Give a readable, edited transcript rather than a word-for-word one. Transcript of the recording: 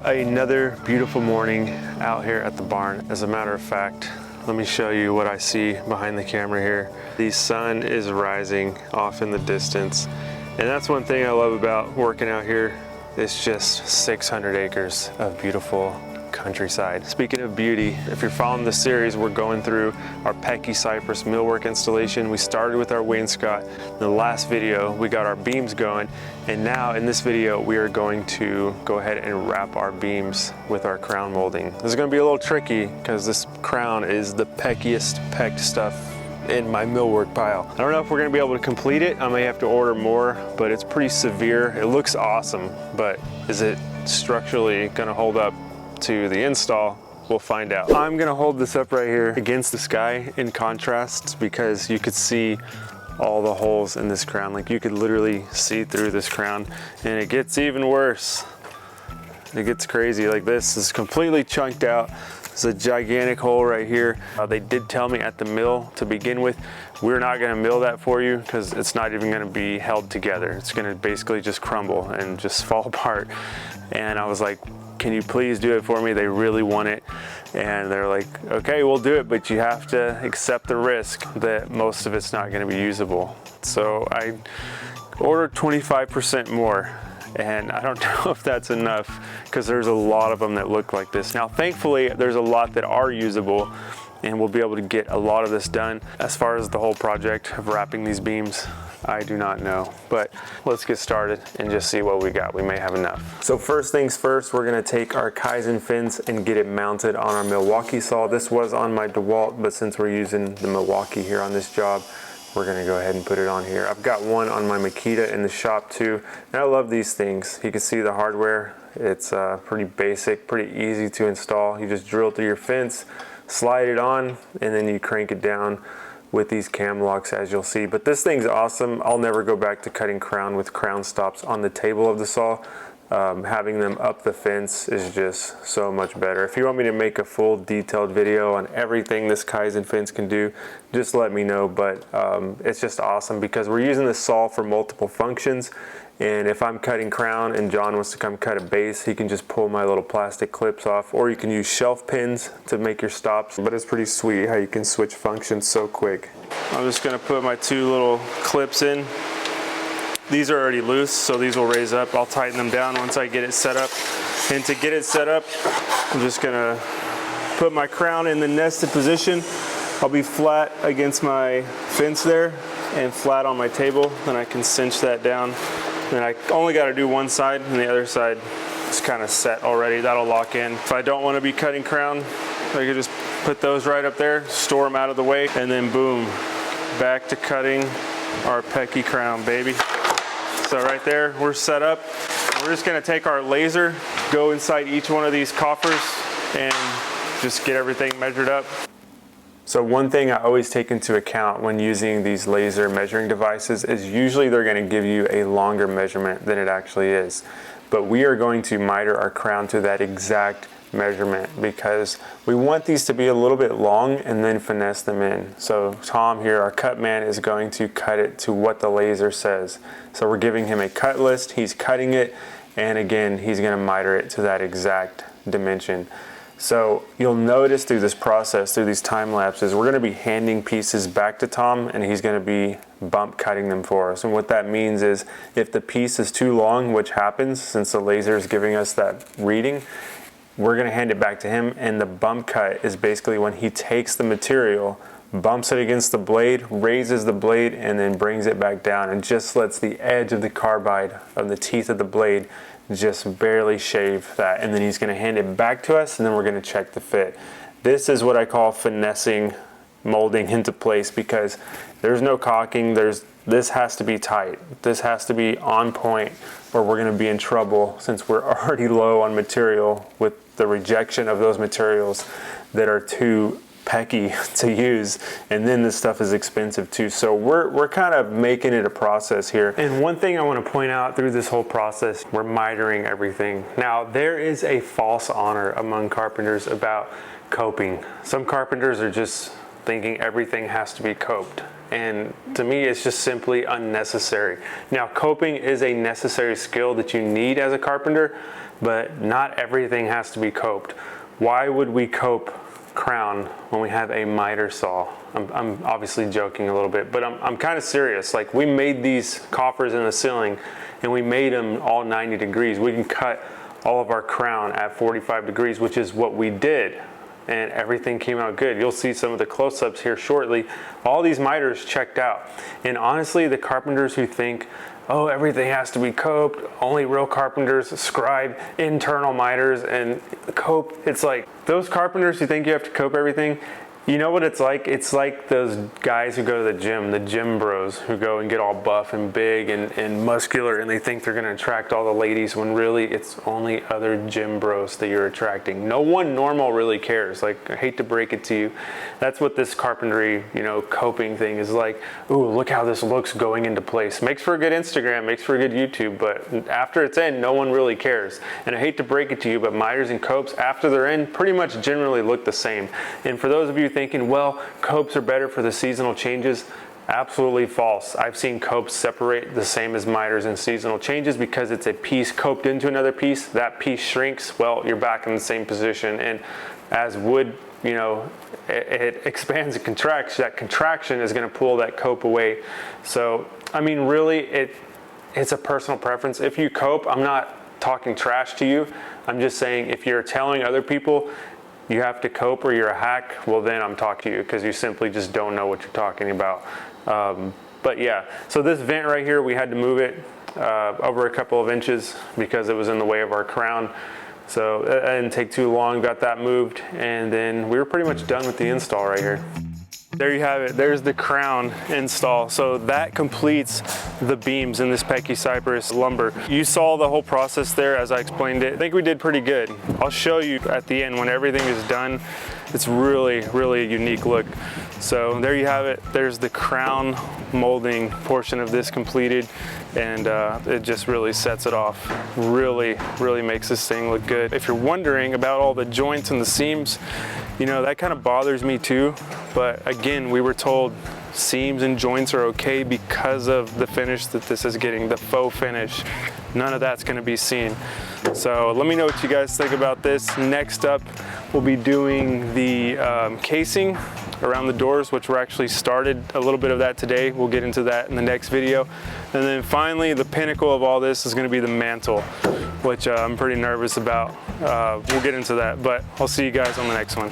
Another beautiful morning out here at the barn. As a matter of fact, let me show you what I see behind the camera here. The sun is rising off in the distance. And that's one thing I love about working out here. It's just 600 acres of beautiful countryside. Speaking of beauty, if you're following the series, we're going through our Pecky Cypress millwork installation. We started with our wainscot. In the last video, we got our beams going. And now in this video, we are going to go ahead and wrap our beams with our crown molding. This is gonna be a little tricky because this crown is the peckiest pecked stuff in my millwork pile. I don't know if we're gonna be able to complete it. I may have to order more, but it's pretty severe. It looks awesome, but is it structurally gonna hold up to the install? We'll find out. I'm gonna hold this up right here against the sky in contrast because you could see all the holes in this crown. Like you could literally see through this crown, and it gets even worse. It gets crazy. Like this is completely chunked out. There's a gigantic hole right here. They did tell me at the mill to begin with, we're not gonna mill that for you because it's not even gonna be held together. It's gonna basically just crumble and just fall apart. And I was like, can you please do it for me? They really want it. And they're like, okay, we'll do it, but you have to accept the risk that most of it's not gonna be usable. So I ordered 25% more. And I don't know if that's enough because there's a lot of them that look like this. Now, thankfully, there's a lot that are usable and we'll be able to get a lot of this done. As far as the whole project of wrapping these beams, I do not know, but let's get started and just see what we got. We may have enough. So first things first, we're gonna take our Kaizen Fins and get it mounted on our Milwaukee saw. This was on my DeWalt, but since we're using the Milwaukee here on this job, we're gonna go ahead and put it on here. I've got one on my Makita in the shop too, and I love these things. You can see the hardware. It's pretty basic, pretty easy to install. You just drill through your fence, slide it on, and then you crank it down with these cam locks, as you'll see. But this thing's awesome. I'll never go back to cutting crown with crown stops on the table of the saw. Having them up the fence is just so much better. If you want me to make a full detailed video on everything this Kaizen Fins can do, just let me know. But it's just awesome because we're using the saw for multiple functions. And if I'm cutting crown and John wants to come cut a base, he can just pull my little plastic clips off, or you can use shelf pins to make your stops. But it's pretty sweet how you can switch functions so quick. I'm just gonna put my two little clips in. These are already loose, so these will raise up. I'll tighten them down once I get it set up. And to get it set up, I'm just gonna put my crown in the nested position. I'll be flat against my fence there and flat on my table. Then I can cinch that down. And I only gotta do one side, and the other side is kind of set already. That'll lock in. If I don't wanna be cutting crown, I could just put those right up there, store them out of the way, and then boom, back to cutting our Pecky crown, baby. So right there, we're set up. We're just gonna take our laser, go inside each one of these coffers, and just get everything measured up. So one thing I always take into account when using these laser measuring devices is usually they're gonna give you a longer measurement than it actually is. But we are going to miter our crown to that exact measurement because we want these to be a little bit long and then finesse them in. So Tom here, our cut man, is going to cut it to what the laser says. So we're giving him a cut list, he's cutting it, and again, he's gonna miter it to that exact dimension. So you'll notice through this process, through these time lapses, we're gonna be handing pieces back to Tom and he's gonna be bump cutting them for us. And what that means is if the piece is too long, which happens since the laser is giving us that reading, we're gonna hand it back to him, and the bump cut is basically when he takes the material, bumps it against the blade, raises the blade, and then brings it back down and just lets the edge of the carbide of the teeth of the blade just barely shave that. And then he's gonna hand it back to us, and then we're gonna check the fit. This is what I call finessing molding into place because there's no caulking, this has to be tight. This has to be on point or we're gonna be in trouble since we're already low on material with the rejection of those materials that are too pecky to use, and then this stuff is expensive too. So we're kind of making it a process here. And one thing I want to point out through this whole process, we're mitering everything. Now there is a false honor among carpenters about coping. Some carpenters are just thinking everything has to be coped. And to me, it's just simply unnecessary. Now, coping is a necessary skill that you need as a carpenter, but not everything has to be coped. Why would we cope crown when we have a miter saw? I'm obviously joking a little bit, but I'm kind of serious. Like, we made these coffers in the ceiling and we made them all 90 degrees. We can cut all of our crown at 45 degrees, which is what we did. And everything came out good. You'll see some of the close-ups here shortly. All these miters checked out. And honestly, the carpenters who think, oh, everything has to be coped, only real carpenters scribe internal miters and cope. It's like, those carpenters who think you have to cope everything, you know what it's like? It's like those guys who go to the gym bros who go and get all buff and big and muscular, and they think they're gonna attract all the ladies when really it's only other gym bros that you're attracting. No one normal really cares. Like, I hate to break it to you. That's what this carpentry, you know, coping thing is like. Ooh, look how this looks going into place. Makes for a good Instagram, makes for a good YouTube, but after it's in, no one really cares. And I hate to break it to you, but miters and copes, after they're in, pretty much generally look the same. And for those of you thinking, well, copes are better for the seasonal changes, absolutely false. I've seen copes separate the same as miters in seasonal changes because it's a piece coped into another piece. That piece shrinks, well, you're back in the same position. And as wood, you know, it expands and contracts, that contraction is going to pull that cope away. So, I mean, really, it's a personal preference. If you cope, I'm not talking trash to you. I'm just saying, if you're telling other people you have to cope or you're a hack, well, then I'm talking to you because you simply just don't know what you're talking about. But yeah, so this vent right here, we had to move it over a couple of inches because it was in the way of our crown. So it didn't take too long, got that moved, and then we were pretty much done with the install right here. There you have it. There's the crown install. So that completes the beams in this Pecky Cypress lumber. You saw the whole process there as I explained it. I think we did pretty good. I'll show you at the end when everything is done. It's really, really a unique look. So there you have it. There's the crown molding portion of this completed, and it just really sets it off. Really, really makes this thing look good. If you're wondering about all the joints and the seams, you know, that kind of bothers me too. But again, we were told seams and joints are okay because of the finish that this is getting, the faux finish. None of that's gonna be seen. So let me know what you guys think about this. Next up, we'll be doing the casing around the doors, which we're actually started a little bit of that today. We'll get into that in the next video. And then finally, the pinnacle of all this is gonna be the mantle, which I'm pretty nervous about. We'll get into that, but I'll see you guys on the next one.